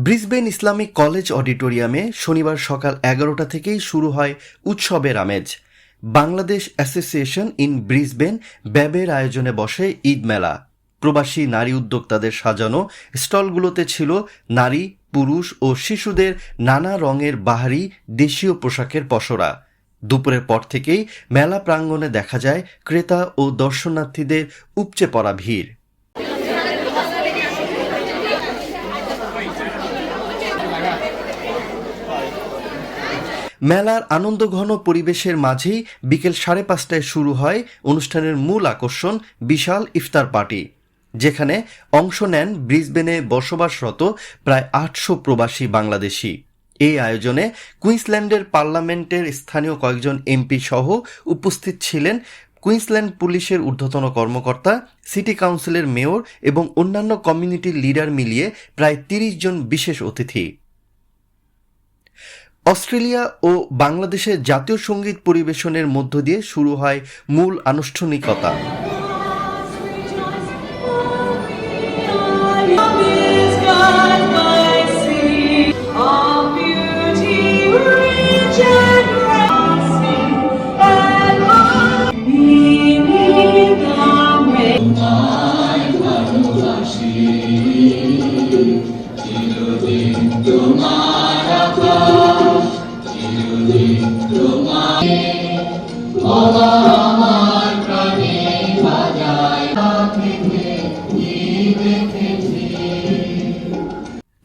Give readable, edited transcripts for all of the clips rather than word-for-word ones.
Brisbane Islamic college অডিটোরিয়ামে শনিবার সকাল 11টা থেকেই শুরু হয় উৎসবের আমেজ। বাংলাদেশ অ্যাসোসিয়েশন ইন ব্রিসবেন ব্যাবের আয়োজনে বসে ঈদ মেলা। প্রবাসী নারী উদ্যোক্তাদের সাজানো স্টলগুলোতে ছিল নারী, পুরুষ ও শিশুদের নানা রঙের বাহারি দেশীয় পোশাকের পসরা। দুপুরের পর থেকেই মেলা প্রাঙ্গণে দেখা যায় ক্রেতা ও দর্শনার্থীদের উপচে পড়া ভিড়। মেলার আনন্দঘন পরিবেশের মাঝেই বিকেল 5:30টায় শুরু হয় অনুষ্ঠানের মূল আকর্ষণ বিশাল ইফতার পার্টি, যেখানে অংশ নেন ব্রিসবেনে বসবাসরত প্রায় 800 প্রবাসী বাংলাদেশি। এই আয়োজনে কুইন্সল্যান্ডের পার্লামেন্টের স্থানীয় কয়েকজন এমপি সহ উপস্থিত ছিলেন কুইন্সল্যান্ড পুলিশের ঊর্ধ্বতন কর্মকর্তা, সিটি কাউন্সিলের মেয়র এবং অন্যান্য কমিউনিটির লিডার মিলিয়ে প্রায় 30 জন বিশেষ অতিথি। অস্ট্রেলিয়া ও বাংলাদেশের জাতীয় সঙ্গীত পরিবেশনের মধ্য দিয়ে শুরু হয় মূল আনুষ্ঠানিকতা।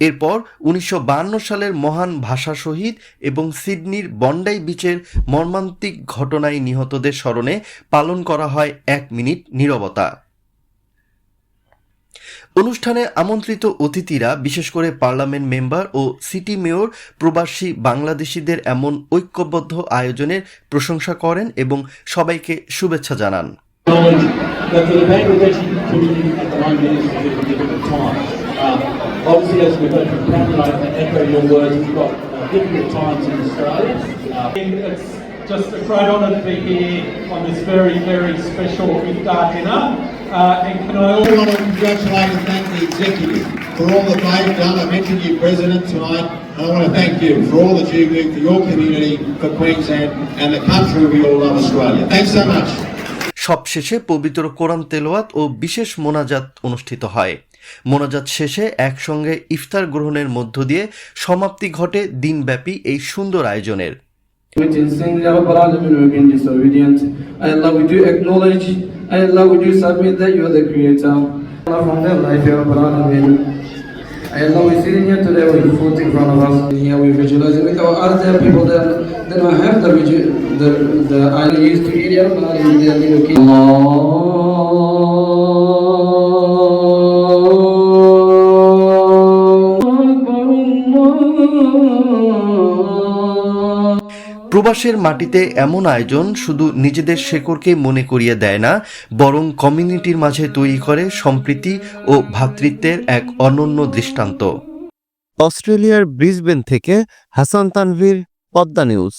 এরপর 1952 সালের মহান ভাষা শহীদ এবং সিডনির বন্ডাই বিচের মর্মান্তিক ঘটনায় নিহতদের স্মরণে পালন করা হয় 1 মিনিট নীরবতা। অনুষ্ঠানে আমন্ত্রিত অতিথিরা, বিশেষ করে পার্লামেন্ট মেম্বার ও সিটি মেয়র, প্রবাসী বাংলাদেশিদের এমন ঐক্যবদ্ধ আয়োজনের প্রশংসা করেন এবং সবাইকে শুভেচ্ছা জানান। Obviously, as we've heard from Cameron, I echo your words, we've got difficult times in Australia. It's just a great honour to be here on this very, very special iftar dinner. And can I also want to congratulate and thank the executive for all that they've done. I mentioned you, President, tonight, and I want to thank you for all that you do for your community, for Queensland, and the country we all love, Australia. Thanks so much. সবশেষে পবিত্র কোরআন তেলাওয়াত ও বিশেষ মোনাজাত অনুষ্ঠিত হয়। মোনাজাত শেষে একসঙ্গে ইফতার গ্রহণের মধ্য দিয়ে সমাপ্তি ঘটে দিনব্যাপী এই সুন্দর আয়োজনের। Allah, we're sitting here today with food in front of us. Here we're visualizing with our other people that don't have the idea used to eat here, but in their little kids. প্রবাসের মাটিতে এমন আয়োজন শুধু নিজেদের শেকড়কে মনে করিয়ে দেয় না, বরং কমিউনিটির মাঝে তৈরি করে সম্প্রীতি ও ভ্রাতৃত্বের এক অনন্য দৃষ্টান্ত। অস্ট্রেলিয়ার ব্রিসবেন থেকে হাসান তানভীর, পদ্মা নিউজ।